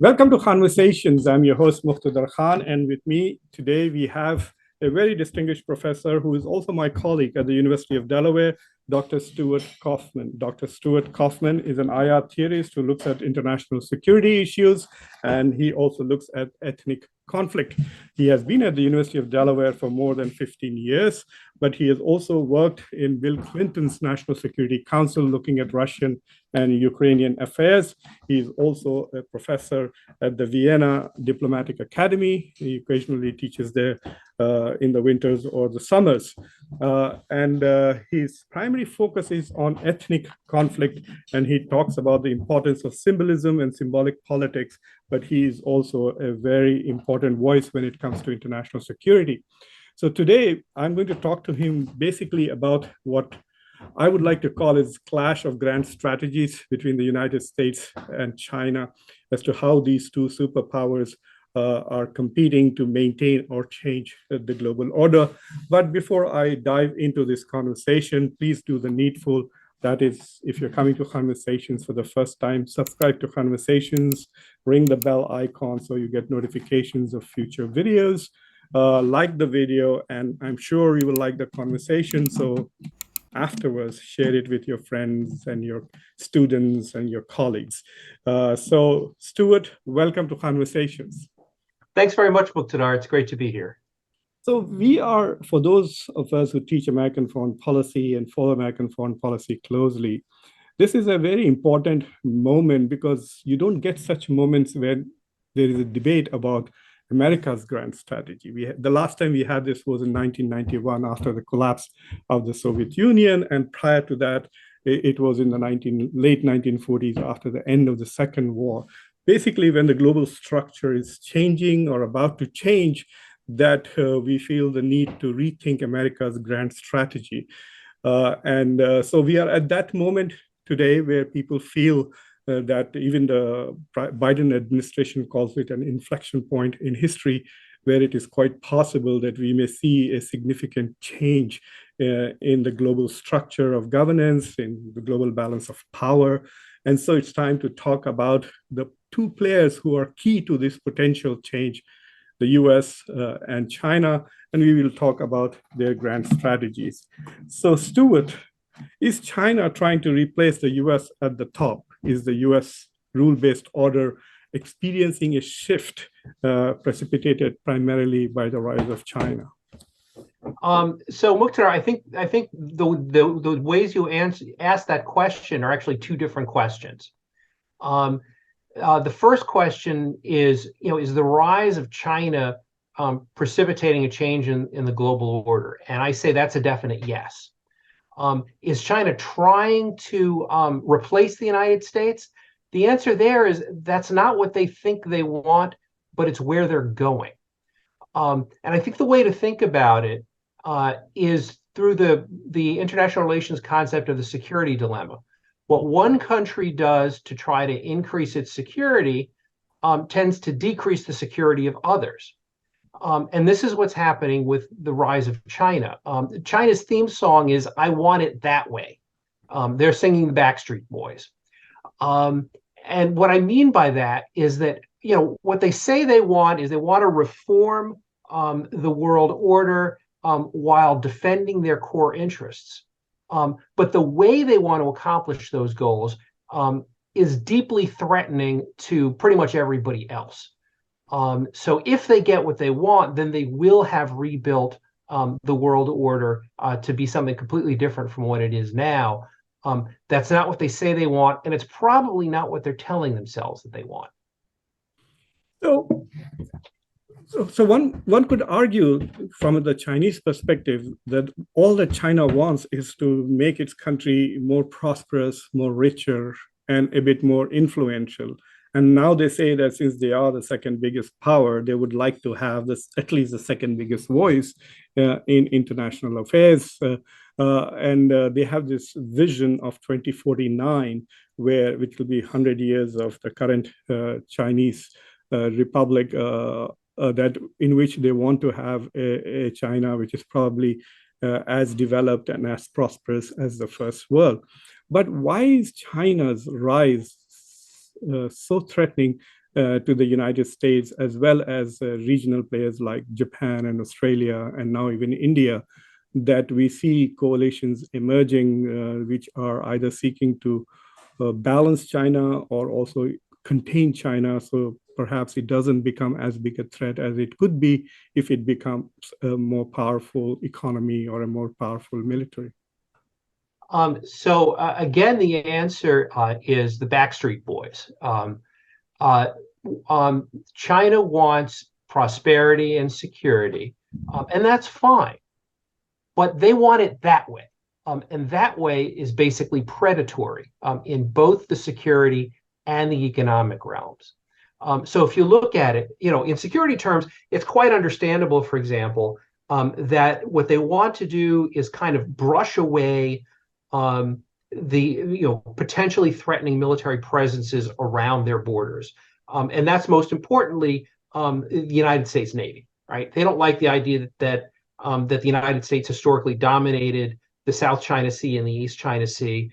Welcome to Khanversations. I'm your host, Muqtedar Khan, and with me today we have a very distinguished professor who is also my colleague at the University of Delaware, Dr. Stuart Kaufman. Dr. Stuart Kaufman is an IR theorist who looks at international security issues, and he also looks at ethnic conflict. He has been at the University of Delaware for more than 15 years, but he has also worked in Bill Clinton's National Security Council looking at Russian and Ukrainian affairs. He's also a professor at the Vienna Diplomatic Academy. He occasionally teaches there in the winters or the summers. His primary focus is on ethnic conflict, and he talks about the importance of symbolism and symbolic politics, but he is also a very important voice when it comes to international security. So today, I'm going to talk to him basically about what I would like to call is clash of grand strategies between the United States and China as to how these two superpowers are competing to maintain or change the global order. But before I dive into this conversation, please do the needful. That is, if you're coming to Khanversations for the first time, subscribe to Khanversations, ring the bell icon so you get notifications of future videos. Like the video, and I'm sure you will like the conversation. So afterwards, share it with your friends and your students and your colleagues. So Stuart, welcome to Khanversations. Thanks very much, Muqtedar. It's great to be here. So we are, for those of us who teach American foreign policy and follow American foreign policy closely, this is a very important moment because you don't get such moments when there is a debate about America's grand strategy. The last time we had this was in 1991 after the collapse of the Soviet Union, and prior to that, it was in the late 1940s after the end of the Second War. Basically, when the global structure is changing or about to change, that we feel the need to rethink America's grand strategy. So we are at that moment today where people feel that even the Biden administration calls it an inflection point in history, where it is quite possible that we may see a significant change in the global structure of governance, in the global balance of power. And so it's time to talk about the two players who are key to this potential change, the US and China, and we will talk about their grand strategies. So Stuart, is China trying to replace the US at the top? Is the US rule-based order experiencing a shift precipitated primarily by the rise of China? So Muqtedar, I think the ways you ask that question are actually two different questions. The first question is, is the rise of China precipitating a change in the global order? And I say that's a definite yes. Is China trying to replace the United States? The answer there is that's not what they think they want, but it's where they're going. And I think the way to think about it is through the international relations concept of the security dilemma. What one country does to try to increase its security tends to decrease the security of others. And this is what's happening with the rise of China. China's theme song is "I Want It That Way." They're singing the Backstreet Boys. And what I mean by that is that, what they say they want is they want to reform the world order while defending their core interests. But the way they want to accomplish those goals is deeply threatening to pretty much everybody else. So if they get what they want, then they will have rebuilt the world order to be something completely different from what it is now. That's not what they say they want, and it's probably not what they're telling themselves that they want. So one could argue from the Chinese perspective that all that China wants is to make its country more prosperous, more richer, and a bit more influential. And now they say that since they are the second biggest power, they would like to have this at least the second biggest voice in international affairs. They have this vision of 2049, which will be 100 years of the current Chinese republic, that in which they want to have a China which is probably as developed and as prosperous as the first world. But why is China's rise so threatening to the United States, as well as regional players like Japan and Australia, and now even India, that we see coalitions emerging, which are either seeking to balance China or also contain China. So perhaps it doesn't become as big a threat as it could be if it becomes a more powerful economy or a more powerful military. Again, the answer is the Backstreet Boys. Uh, China wants prosperity and security, and that's fine, but they want it that way. And that way is basically predatory in both the security and the economic realms. So if you look at it, in security terms, it's quite understandable, for example, that what they want to do is kind of brush away the potentially threatening military presences around their borders. And that's most importantly the United States Navy, right? They don't like the idea that the United States historically dominated the South China Sea and the East China Sea,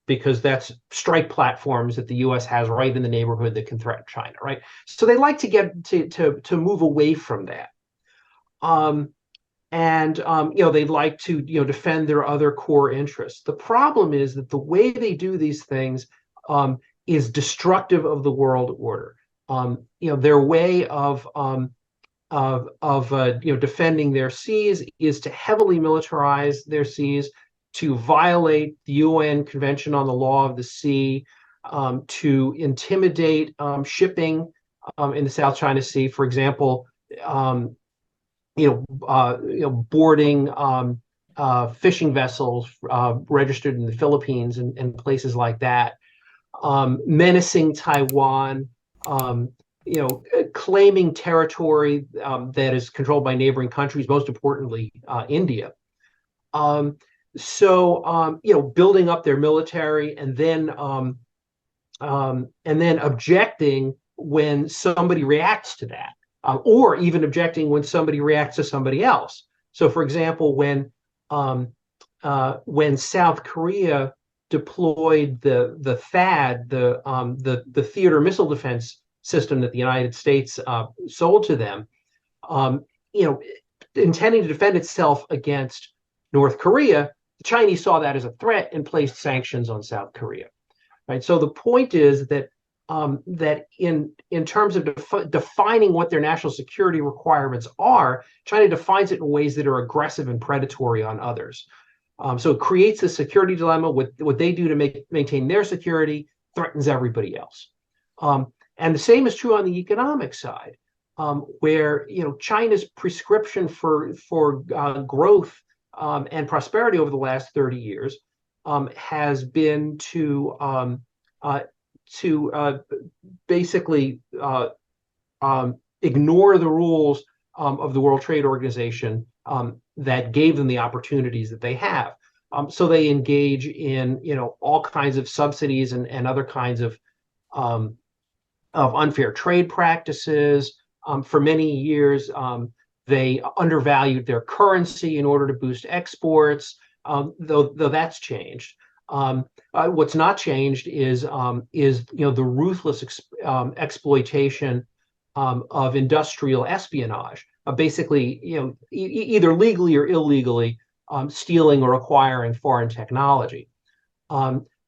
because that's strike platforms that the U.S. has right in the neighborhood that can threaten China, right? So they like to get to move away from that. They'd like to defend their other core interests. The problem is that the way they do these things is destructive of the world order. Their way of defending their seas is to heavily militarize their seas, to violate the UN Convention on the Law of the Sea, to intimidate shipping in the South China Sea. For example, boarding fishing vessels registered in the Philippines and places like that, menacing Taiwan, claiming territory that is controlled by neighboring countries, most importantly, India. Building up their military and then objecting when somebody reacts to that, or even objecting when somebody reacts to somebody else. So, for example, when South Korea deployed the THAAD, the theater missile defense system that the United States sold to them, intending to defend itself against North Korea, the Chinese saw that as a threat and placed sanctions on South Korea. Right. So the point is that in terms of defining what their national security requirements are, China defines it in ways that are aggressive and predatory on others. So it creates a security dilemma. What they do to maintain their security threatens everybody else. And the same is true on the economic side, where China's prescription for growth and prosperity over the last 30 years has been to basically ignore the rules of the World Trade Organization that gave them the opportunities that they have. So they engage in all kinds of subsidies and other kinds of unfair trade practices. For many years, they undervalued their currency in order to boost exports, though that's changed. What's not changed is the ruthless exploitation of industrial espionage, basically either legally or illegally stealing or acquiring foreign technology.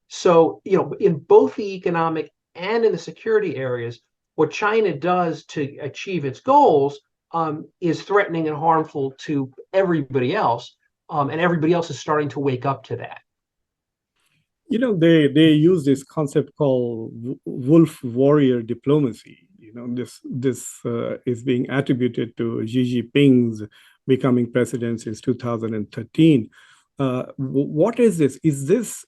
So in both the economic and in the security areas, what China does to achieve its goals is threatening and harmful to everybody else, and everybody else is starting to wake up to that. They use this concept called wolf warrior diplomacy. This is being attributed to Xi Jinping's becoming president since 2013. What is this? Is this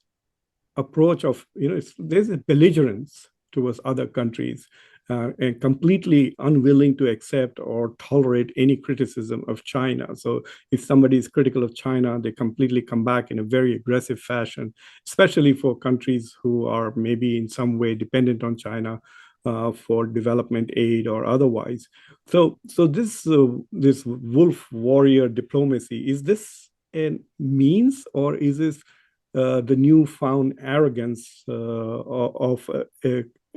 approach of, there's a belligerence towards other countries, and completely unwilling to accept or tolerate any criticism of China. So if somebody is critical of China, they completely come back in a very aggressive fashion, especially for countries who are maybe in some way dependent on China for development aid or otherwise. So this wolf warrior diplomacy, is this a means, or is this the newfound arrogance of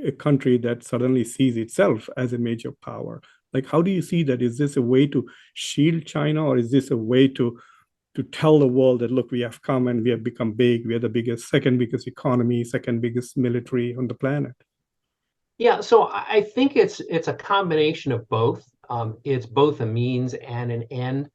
a country that suddenly sees itself as a major power. Like, how do you see that? Is this a way to shield China, or is this a way to tell the world that, look, we have come and we have become big. We are the biggest, second biggest economy, second biggest military on the planet. Yeah, so I think it's a combination of both. It's both a means and an end.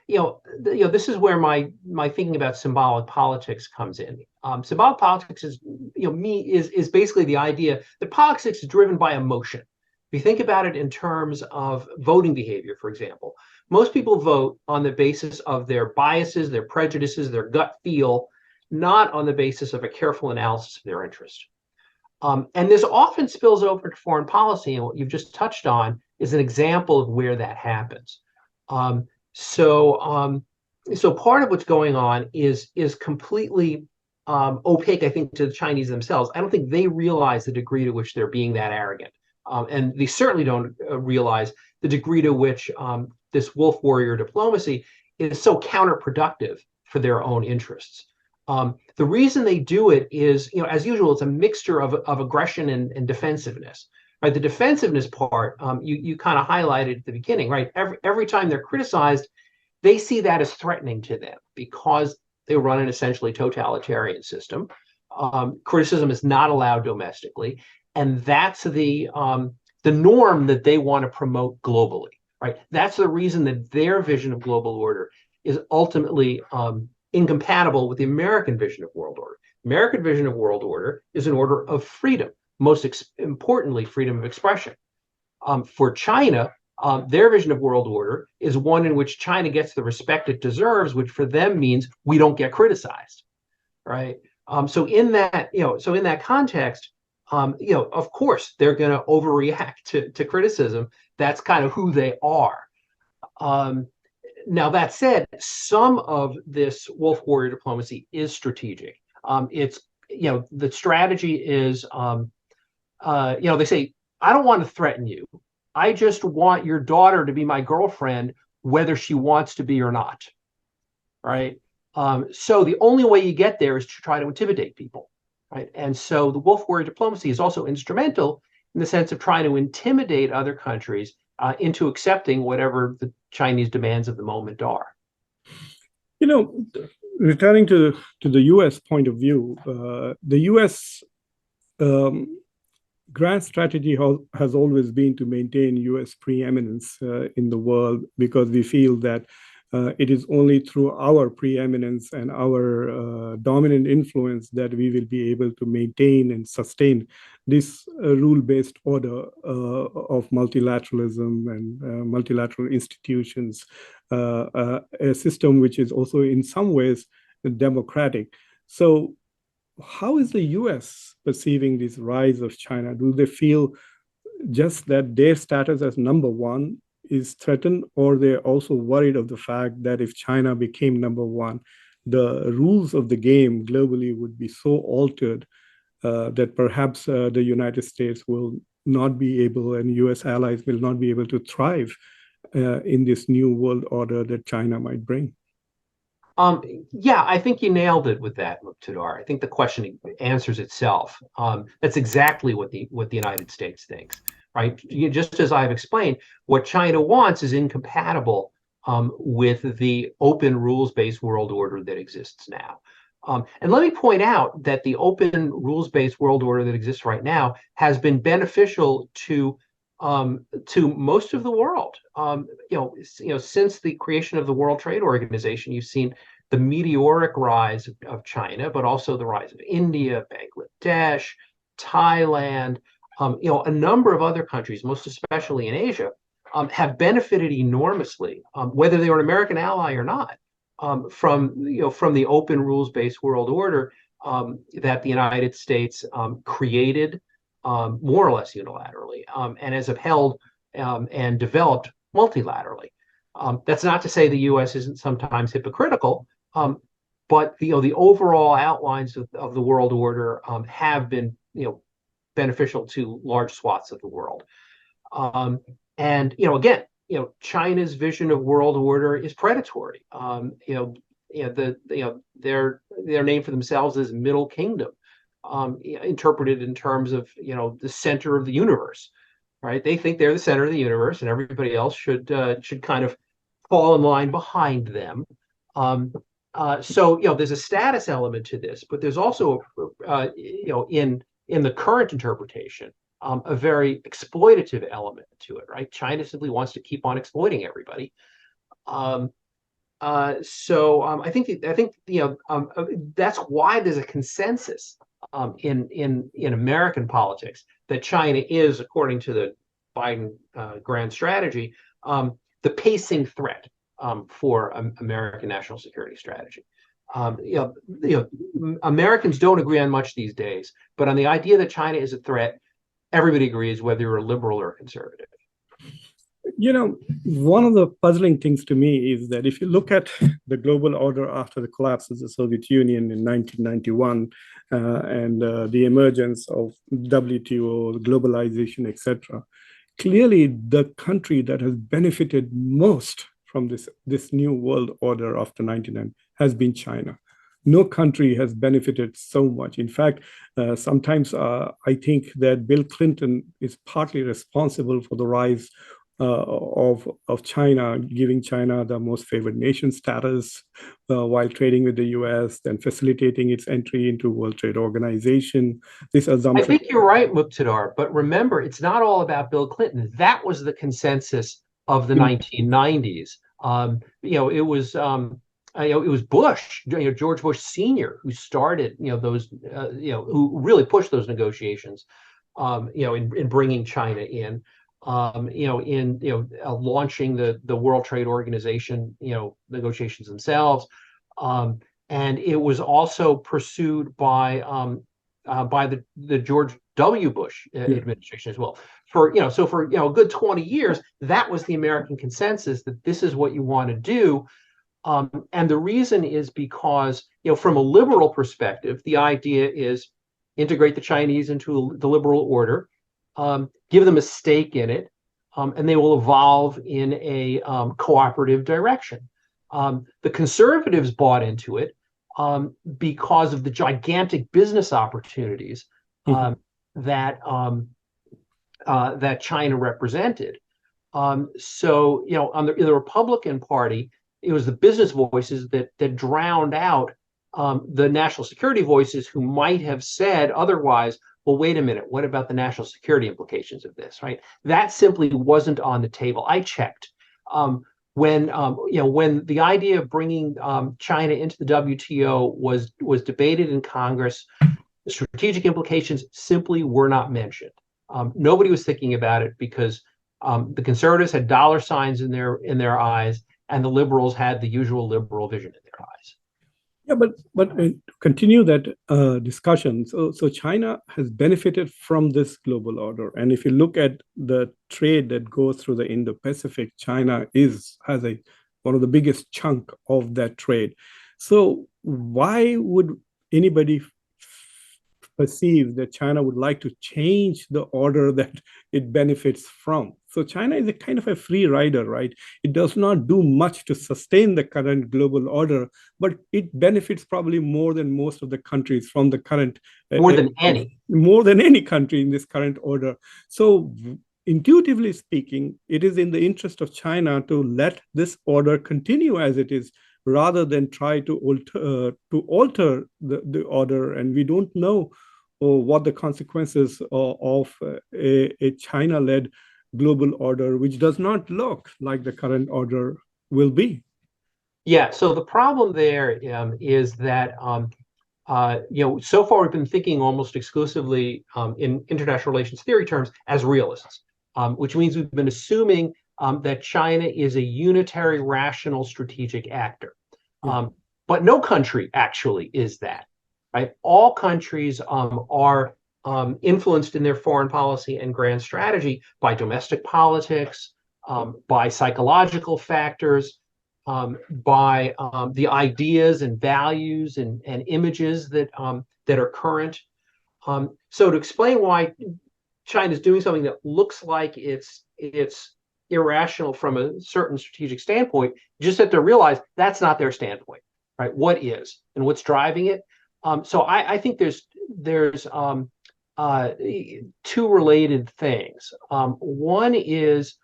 This is where my thinking about symbolic politics comes in. Symbolic politics is, is basically the idea that politics is driven by emotion. If you think about it in terms of voting behavior, for example, most people vote on the basis of their biases, their prejudices, their gut feel, not on the basis of a careful analysis of their interest. And this often spills over to foreign policy, and what you've just touched on is an example of where that happens. Um, so, um, so part of what's going on is completely opaque, I think, to the Chinese themselves. I don't think they realize the degree to which they're being that arrogant, and they certainly don't realize the degree to which this wolf warrior diplomacy is so counterproductive for their own interests. The reason they do it is, as usual, it's a mixture of aggression and defensiveness. Right, the defensiveness part you kind of highlighted at the beginning. Right, every time they're criticized, they see that as threatening to them because they run an essentially totalitarian system. Criticism is not allowed domestically, and that's the norm that they want to promote globally. Right, that's the reason that their vision of global order is ultimately incompatible with the American vision of world order. American vision of world order is an order of freedom, most importantly, freedom of expression. For China, their vision of world order is one in which China gets the respect it deserves, which for them means we don't get criticized, right? So in that context, of course they're going to overreact to criticism. That's kind of who they are. Now, that said, some of this wolf warrior diplomacy is strategic. The strategy is, they say, I don't want to threaten you. I just want your daughter to be my girlfriend, whether she wants to be or not. Right. So the only way you get there is to try to intimidate people. Right. And so the wolf warrior diplomacy is also instrumental in the sense of trying to intimidate other countries into accepting whatever the Chinese demands of the moment are. You know, returning to the U.S. point of view, the U.S. Grand strategy has always been to maintain U.S. preeminence in the world, because we feel that it is only through our preeminence and our dominant influence that we will be able to maintain and sustain this rule-based order of multilateralism and multilateral institutions, a system which is also in some ways democratic. So how is the US perceiving this rise of China? Do they feel just that their status as number one is threatened, or they're also worried of the fact that if China became number one, the rules of the game globally would be so altered that perhaps the United States will not be able, and US allies will not be able to thrive in this new world order that China might bring? Yeah, I think you nailed it with that, Muqtedar. I think the question answers itself. That's exactly what the United States thinks, right? Just as I've explained, what China wants is incompatible with the open rules-based world order that exists now. And let me point out that the open rules-based world order that exists right now has been beneficial to most of the world. Since the creation of the World Trade Organization, you've seen the meteoric rise of China, but also the rise of India, Bangladesh, Thailand, a number of other countries, most especially in Asia, have benefited enormously, whether they were an American ally or not, from the open rules-based world order that the United States created more or less unilaterally, and has upheld and developed multilaterally. That's not to say the U.S. isn't sometimes hypocritical, but the overall outlines of the world order have been beneficial to large swaths of the world. And again, China's vision of world order is predatory. Their name for themselves is Middle Kingdom. interpreted in terms of, the center of the universe, right? They think they're the center of the universe, and everybody else should kind of fall in line behind them. So there's a status element to this, but there's also in the current interpretation, a very exploitative element to it, right? China simply wants to keep on exploiting everybody. I think that's why there's a consensus in American politics that China is, according to the Biden grand strategy, the pacing threat for American national security strategy. Americans don't agree on much these days, but on the idea that China is a threat, everybody agrees, whether you're a liberal or a conservative. One of the puzzling things to me is that if you look at the global order after the collapse of the Soviet Union in 1991 and the emergence of WTO, globalization, etc., clearly the country that has benefited most from this new world order after 1999 has been China. No country has benefited so much. In fact, sometimes I think that Bill Clinton is partly responsible for the rise of China, giving China the most favored nation status while trading with the US, then facilitating its entry into World Trade Organization. This assumption. I think you're right, Muqtedar, but remember, it's not all about Bill Clinton. That was the consensus of the 1990s. It was Bush, George Bush Sr., who started, those, who really pushed those negotiations, in bringing China in. Launching the World Trade Organization, negotiations themselves, and it was also pursued by the George W. Bush administration as well. For a good 20 years, that was the American consensus, that this is what you want to do, and the reason is because, from a liberal perspective, the idea is integrate the Chinese into the liberal order. Give them a stake in it, and they will evolve in a cooperative direction. The conservatives bought into it because of the gigantic business opportunities that China represented. In the Republican Party, it was the business voices that drowned out the national security voices who might have said otherwise, well, wait a minute, what about the national security implications of this, right? That simply wasn't on the table. I checked. When the idea of bringing China into the WTO was debated in Congress, the strategic implications simply were not mentioned. Nobody was thinking about it because the conservatives had dollar signs in their eyes, and the liberals had the usual liberal vision in their eyes. Yeah, but continue that discussion. So China has benefited from this global order, and if you look at the trade that goes through the Indo-Pacific, China has one of the biggest chunk of that trade. So why would anybody perceive that China would like to change the order that it benefits from? So China is a kind of a free rider, right? It does not do much to sustain the current global order, but it benefits probably more than most of the countries from the current. More than any country in this current order. So intuitively speaking, it is in the interest of China to let this order continue as it is, rather than try to alter the order. And we don't know what the consequences of a China-led global order, which does not look like the current order, will be. Yeah, so the problem there is that so far we've been thinking almost exclusively in international relations theory terms as realists, which means we've been assuming that China is a unitary, rational, strategic actor. But no country actually is that, right? All countries are influenced in their foreign policy and grand strategy by domestic politics, by psychological factors, by the ideas and values and images that are current. So to explain why China is doing something that looks like it's irrational from a certain strategic standpoint, you just have to realize that's not their standpoint, right? What is and what's driving it? So I think there's there's two related things. One is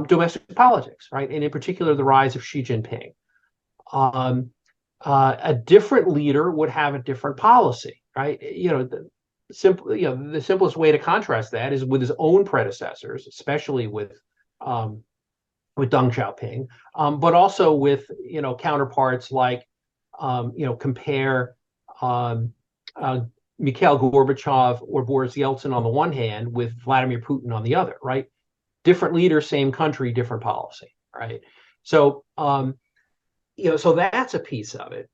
domestic politics, right? And in particular, the rise of Xi Jinping. A different leader would have a different policy, right? The simplest way to contrast that is with his own predecessors, especially with Deng Xiaoping, but also with counterparts like compare Mikhail Gorbachev or Boris Yeltsin on the one hand with Vladimir Putin on the other, right? Different leader, same country, different policy, right? So so that's a piece of it.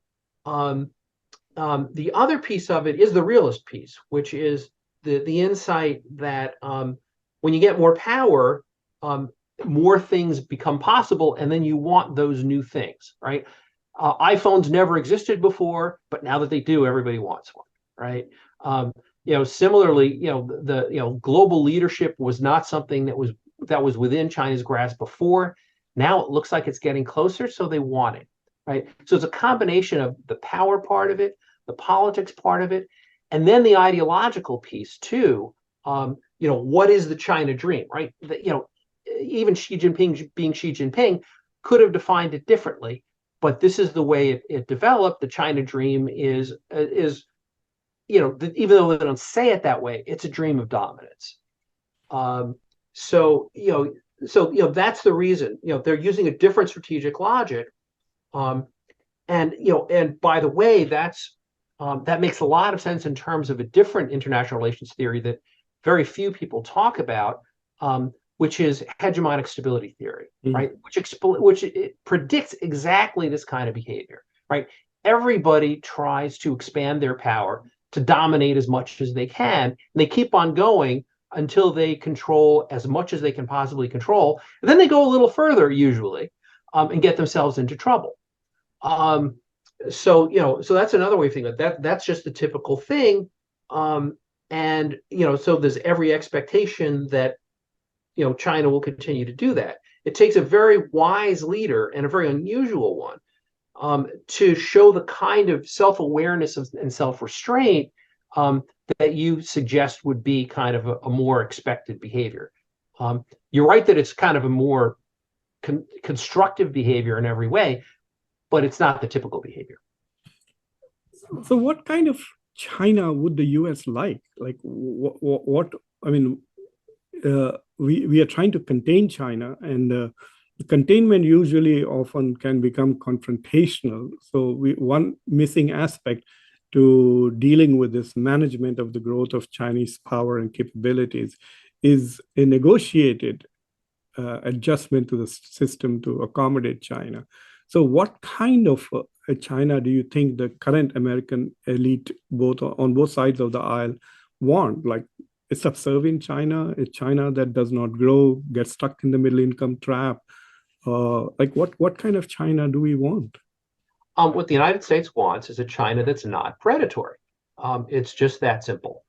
The other piece of it is the realist piece, which is the insight that when you get more power, more things become possible, and then you want those new things, right? iPhones never existed before, but now that they do, everybody wants one, right? Similarly, the global leadership was not something that was within China's grasp before. Now it looks like it's getting closer, so they want it, right? So it's a combination of the power part of it, the politics part of it, and then the ideological piece too. What is the China dream, right? Even Xi Jinping being Xi Jinping could have defined it differently, but this is the way it developed. The China dream is even though they don't say it that way, it's a dream of dominance. So that's the reason. They're using a different strategic logic, and by the way, that makes a lot of sense in terms of a different international relations theory that very few people talk about, which is hegemonic stability theory, right? Which it predicts exactly this kind of behavior, right? Everybody tries to expand their power to dominate as much as they can, and they keep on going until they control as much as they can possibly control. And then they go a little further, usually, and get themselves into trouble. So that's another way of thinking about that. That's just the typical thing. So there's every expectation that China will continue to do that. It takes a very wise leader and a very unusual one to show the kind of self-awareness and self-restraint that you suggest would be kind of a more expected behavior. You're right that it's kind of a more constructive behavior in every way, but it's not the typical behavior. So what kind of China would the US like? Like what I mean, we are trying to contain China, and containment usually often can become confrontational. So one missing aspect to dealing with this management of the growth of Chinese power and capabilities is a negotiated adjustment to the system to accommodate China. So what kind of a China do you think the current American elite, on both sides of the aisle, want? Like a subservient China, a China that does not grow, gets stuck in the middle income trap? Like what kind of China do we want? What the United States wants is a China that's not predatory. It's just that simple.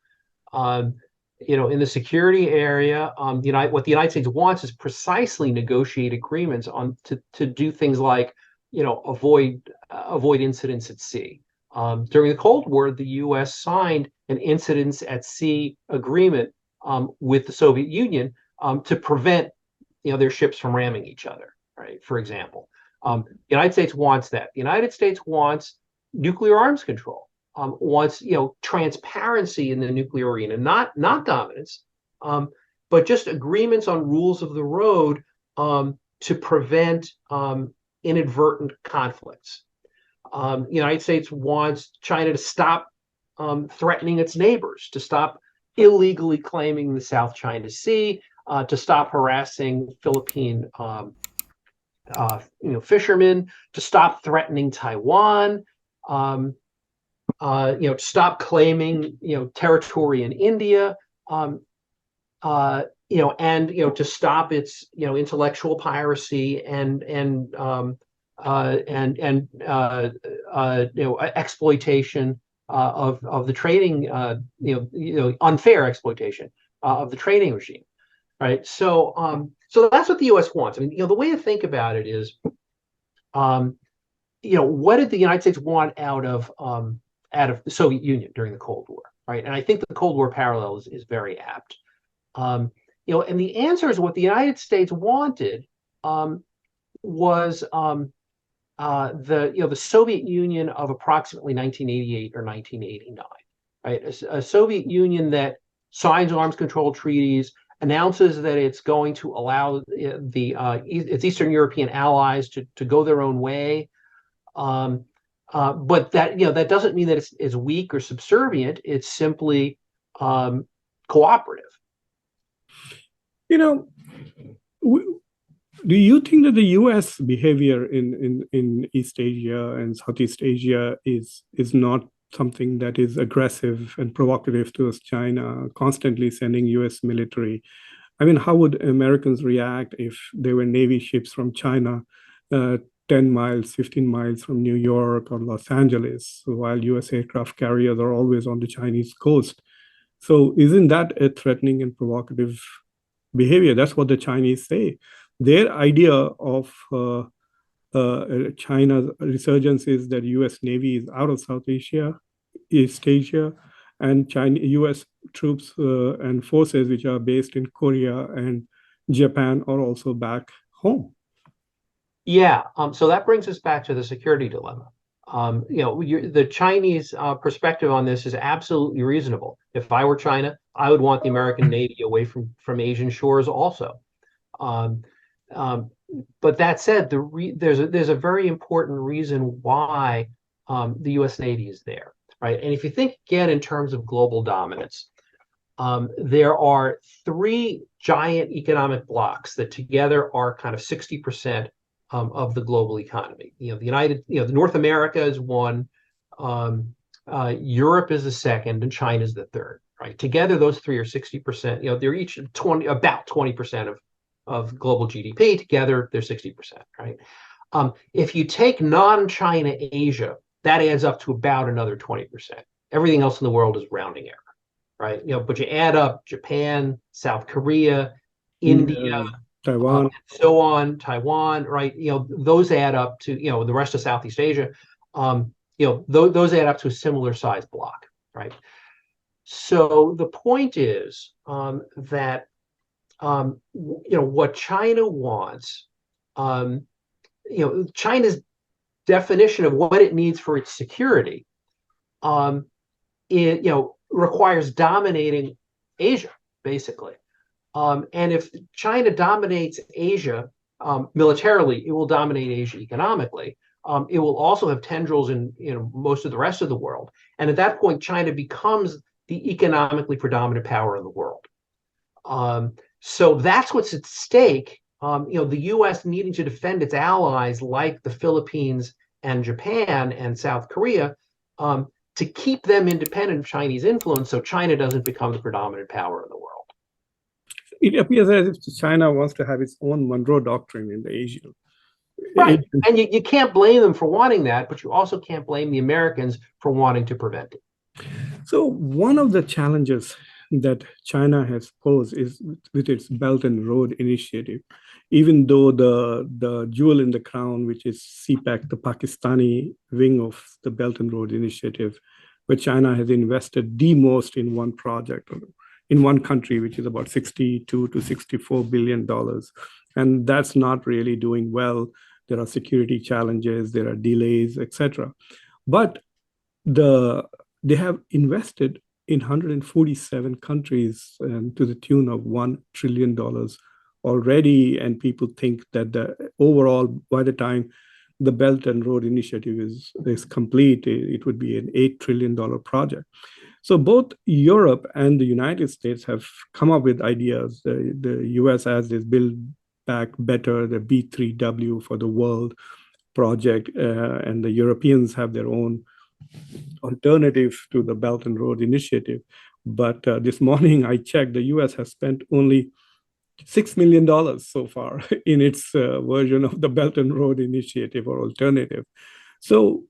In the security area, what the United States wants is precisely negotiate agreements to do things like, avoid incidents at sea. During the Cold War, the U.S. signed an incidents at sea agreement with the Soviet Union to prevent, their ships from ramming each other, right? For example, the United States wants that. The United States wants nuclear arms control. Wants transparency in the nuclear arena, not dominance, but just agreements on rules of the road to prevent inadvertent conflicts. The United States wants China to stop threatening its neighbors, to stop illegally claiming the South China Sea, to stop harassing Philippine fishermen, to stop threatening Taiwan. To stop claiming, territory in India, and to stop its, intellectual piracy and exploitation of the trading, unfair exploitation of the trading regime, right? So that's what the U.S. wants. I mean, the way to think about it is, what did the United States want out of the Soviet Union during the Cold War, right? And I think the Cold War parallel is very apt. And the answer is what the United States wanted was the Soviet Union of approximately 1988 or 1989, right? A Soviet Union that signs arms control treaties, announces that it's going to allow its Eastern European allies to go their own way. But that doesn't mean that it's weak or subservient. It's simply cooperative. Do you think that the U.S. behavior in East Asia and Southeast Asia is not something that is aggressive and provocative towards China, constantly sending U.S. military? I mean, how would Americans react if there were Navy ships from China 10 miles, 15 miles from New York or Los Angeles, while U.S. aircraft carriers are always on the Chinese coast? So isn't that a threatening and provocative behavior? That's what the Chinese say. Their idea of China's resurgence is that U.S. Navy is out of South Asia, East Asia, and U.S. troops and forces which are based in Korea and Japan are also back home. Yeah. So that brings us back to the security dilemma. The Chinese perspective on this is absolutely reasonable. If I were China, I would want the American Navy away from Asian shores also. But that said, there's a very important reason why the U.S. Navy is there, right? And if you think again in terms of global dominance, there are three giant economic blocks that together are kind of 60% of the global economy. North America is one, Europe is the second, and China is the third. Right? Together, those three are 60%. They're each about 20% of global GDP. Together, they're 60%. Right? If you take non-China Asia, that adds up to about another 20%. Everything else in the world is rounding error. Right? But you add up Japan, South Korea, India, Taiwan, so on, Taiwan, right? Those add up to the rest of Southeast Asia. Those add up to a similar size block, right? So the point is that what China wants, China's definition of what it needs for its security, requires dominating Asia, basically. And if China dominates Asia militarily, it will dominate Asia economically. It will also have tendrils in most of the rest of the world. And at that point, China becomes the economically predominant power in the world. So that's what's at stake. The U.S. needing to defend its allies like the Philippines and Japan and South Korea to keep them independent of Chinese influence so China doesn't become the predominant power in the world. It appears as if China wants to have its own Monroe Doctrine in the Asia. Right. And you can't blame them for wanting that, but you also can't blame the Americans for wanting to prevent it. So one of the challenges that China has posed is with its Belt and Road Initiative. Even though the jewel in the crown, which is CPEC, the Pakistani wing of the Belt and Road Initiative, where China has invested the most in one project, in one country, which is about $62 to $64 billion. And that's not really doing well. There are security challenges, there are delays, etc. But they have invested in 147 countries and to the tune of $1 trillion already. And people think that the overall, by the time the Belt and Road Initiative is complete, it would be an $8 trillion project. So both Europe and the United States have come up with ideas. The US has this Build Back Better, the B3W for the World project, and the Europeans have their own alternative to the Belt and Road Initiative. But this morning I checked, the US has spent only $6 million so far in its version of the Belt and Road Initiative or alternative. So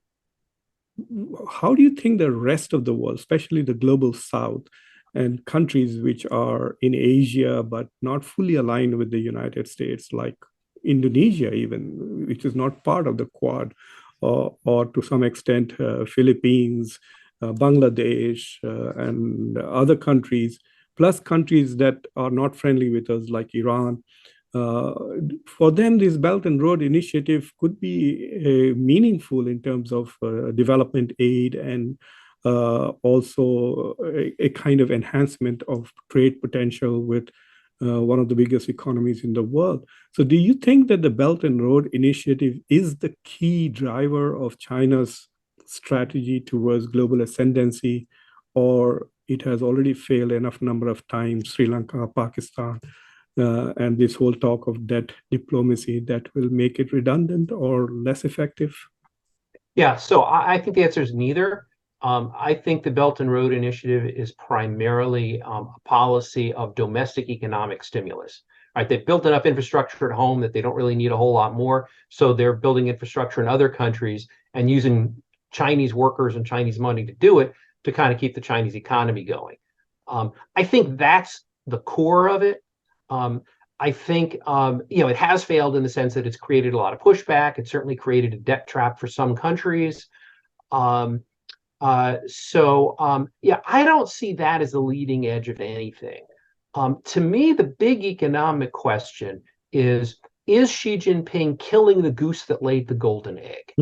how do you think the rest of the world, especially the global South and countries which are in Asia but not fully aligned with the United States, like Indonesia even, which is not part of the Quad, or to some extent Philippines, Bangladesh, and other countries, plus countries that are not friendly with us, like Iran. Uh, for them, this Belt and Road Initiative could be meaningful in terms of development aid and also a kind of enhancement of trade potential with one of the biggest economies in the world. So, do you think that the Belt and Road Initiative is the key driver of China's strategy towards global ascendancy, or it has already failed enough number of times, Sri Lanka, Pakistan, and this whole talk of debt diplomacy that will make it redundant or less effective? Yeah, so I think the answer is neither. I think the Belt and Road Initiative is primarily a policy of domestic economic stimulus. Right? They've built enough infrastructure at home that they don't really need a whole lot more. So they're building infrastructure in other countries and using Chinese workers and Chinese money to do it to kind of keep the Chinese economy going. I think that's the core of it. I think it has failed in the sense that it's created a lot of pushback. It certainly created a debt trap for some countries. Um, I don't see that as the leading edge of anything. To me, the big economic question is Xi Jinping killing the goose that laid the golden egg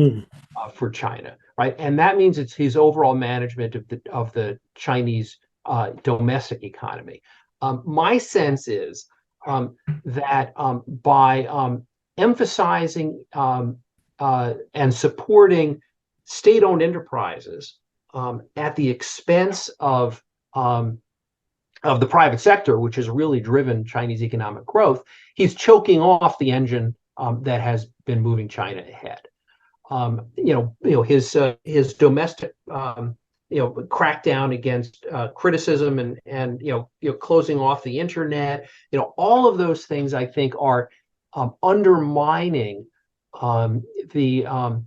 for China, right? And that means it's his overall management of the Chinese domestic economy. My sense is that by emphasizing and supporting state-owned enterprises at the expense of the private sector, which has really driven Chinese economic growth, he's choking off the engine that has been moving China ahead. His domestic crackdown against criticism and closing off the internet, all of those things I think are undermining the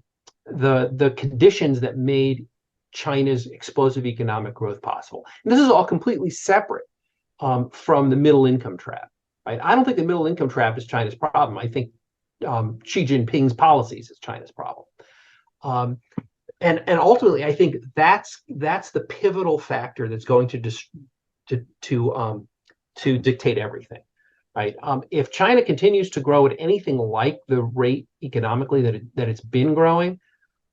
conditions that made China's explosive economic growth possible. And this is all completely separate from the middle income trap, right? I don't think the middle income trap is China's problem. I think Xi Jinping's policies is China's problem. And ultimately, I think that's the pivotal factor that's going to dictate everything, right? If China continues to grow at anything like the rate economically that it's been growing,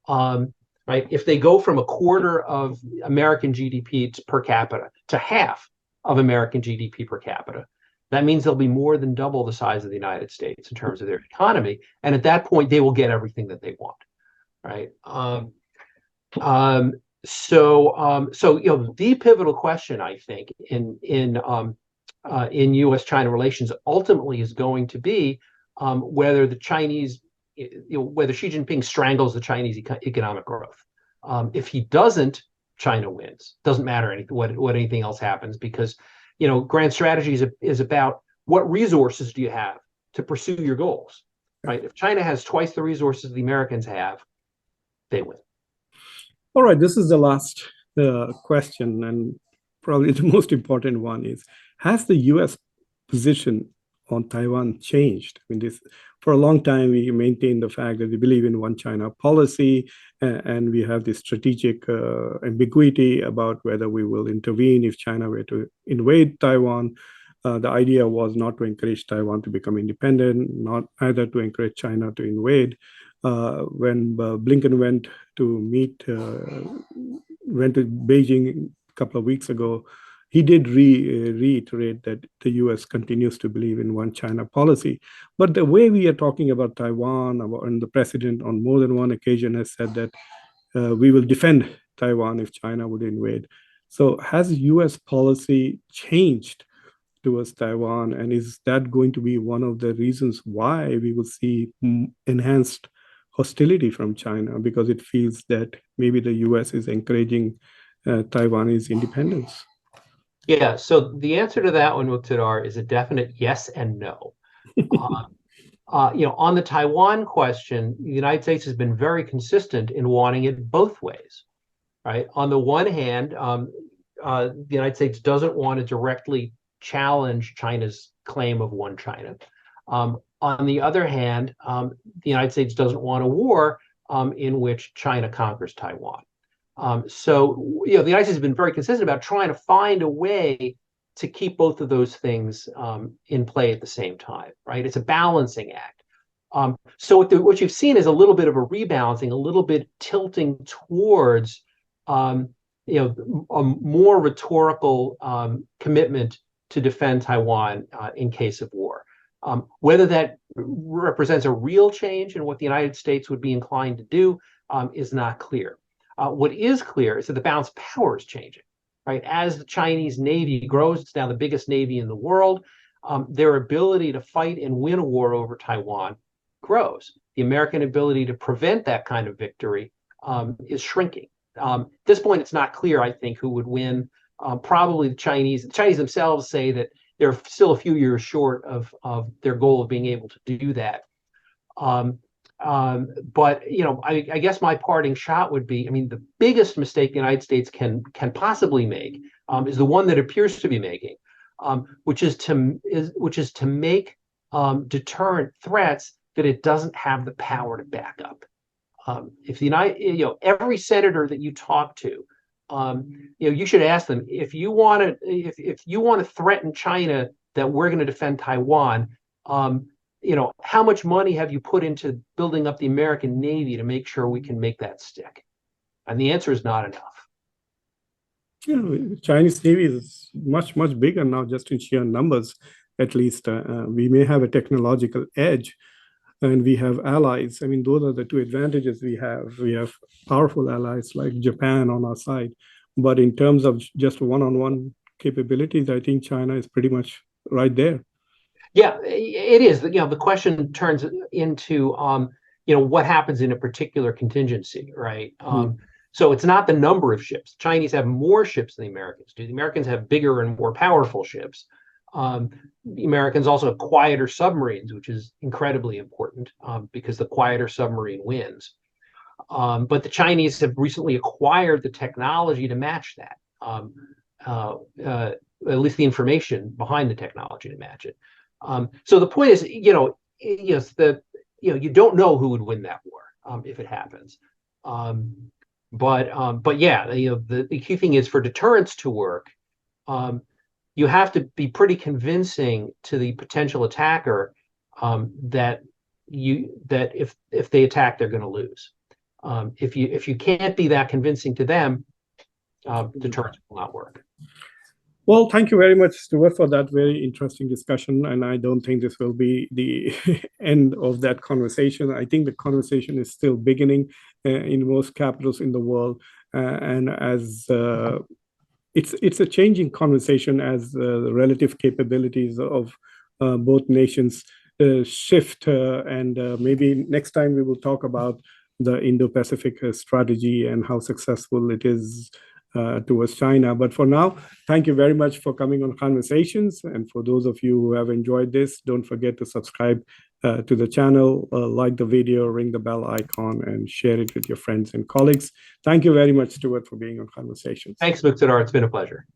right? If they go from a quarter of American GDP per capita to half of American GDP per capita, that means they'll be more than double the size of the United States in terms of their economy, and at that point, they will get everything that they want, right? The pivotal question, I think, in U.S.-China relations ultimately is going to be whether the Chinese, whether Xi Jinping strangles the Chinese economic growth. If he doesn't, China wins. Doesn't matter what anything else happens, because grand strategy is about what resources do you have to pursue your goals, right? If China has twice the resources the Americans have, they win. All right, this is the last question, and probably the most important one is, has the U.S. position on Taiwan changed? I mean, for a long time, we maintained the fact that we believe in one China policy, and we have this strategic ambiguity about whether we will intervene if China were to invade Taiwan. The idea was not to encourage Taiwan to become independent, not either to encourage China to invade. When Blinken went to Beijing a couple of weeks ago, he did reiterate that the U.S. continues to believe in one China policy. But the way we are talking about Taiwan, and the president on more than one occasion has said that we will defend Taiwan if China would invade. So has U.S. policy changed towards Taiwan? And is that going to be one of the reasons why we will see enhanced hostility from China, because it feels that maybe the U.S. is encouraging Taiwanese independence? Yeah, so the answer to that one, Muqtedar, is a definite yes and no. On the Taiwan question, the United States has been very consistent in wanting it both ways, right? On the one hand, the United States doesn't want to directly challenge China's claim of one China. On the other hand, the United States doesn't want a war in which China conquers Taiwan. So, the United States has been very consistent about trying to find a way to keep both of those things in play at the same time, right? It's a balancing act. So what you've seen is a little bit of a rebalancing, a little bit tilting towards, a more rhetorical commitment to defend Taiwan in case of war. Whether that represents a real change in what the United States would be inclined to do is not clear. What is clear is that the balance of power is changing, right? As the Chinese Navy grows, it's now the biggest Navy in the world. Their ability to fight and win a war over Taiwan grows. The American ability to prevent that kind of victory is shrinking. At this point, it's not clear, I think, who would win. Probably the Chinese. The Chinese themselves say that they're still a few years short of their goal of being able to do that. But I guess my parting shot would be, the biggest mistake the United States can possibly make is the one that appears to be making, which is to make deterrent threats that it doesn't have the power to back up. If the every senator that you talk to, you should ask them, if you want to threaten China that we're going to defend Taiwan, how much money have you put into building up the American Navy to make sure we can make that stick? And the answer is not enough. Chinese Navy is much, much bigger now, just in sheer numbers, at least. We may have a technological edge, and we have allies. Those are the two advantages we have. We have powerful allies like Japan on our side. But in terms of just one-on-one capabilities, I think China is pretty much right there. Yeah, it is. The question turns into, what happens in a particular contingency, right? So it's not the number of ships. Chinese have more ships than the Americans do. The Americans have bigger and more powerful ships. The Americans also have quieter submarines, which is incredibly important because the quieter submarine wins. But the Chinese have recently acquired the technology to match that, at least the information behind the technology to match it. So the point is, you don't know who would win that war if it happens. But yeah, the key thing is for deterrence to work. You have to be pretty convincing to the potential attacker that if they attack, they're going to lose. If you can't be that convincing to them, deterrence will not work. Well, thank you very much, Stuart, for that very interesting discussion. And I don't think this will be the end of that conversation. I think the conversation is still beginning in most capitals in the world, and as it's a changing conversation as the relative capabilities of both nations shift. And maybe next time we will talk about the Indo-Pacific strategy and how successful it is towards China. But for now, thank you very much for coming on Khanversations. And for those of you who have enjoyed this, don't forget to subscribe to the channel, like the video, ring the bell icon, and share it with your friends and colleagues. Thank you very much, Stuart, for being on Khanversations. Thanks, Muqtedar. It's been a pleasure.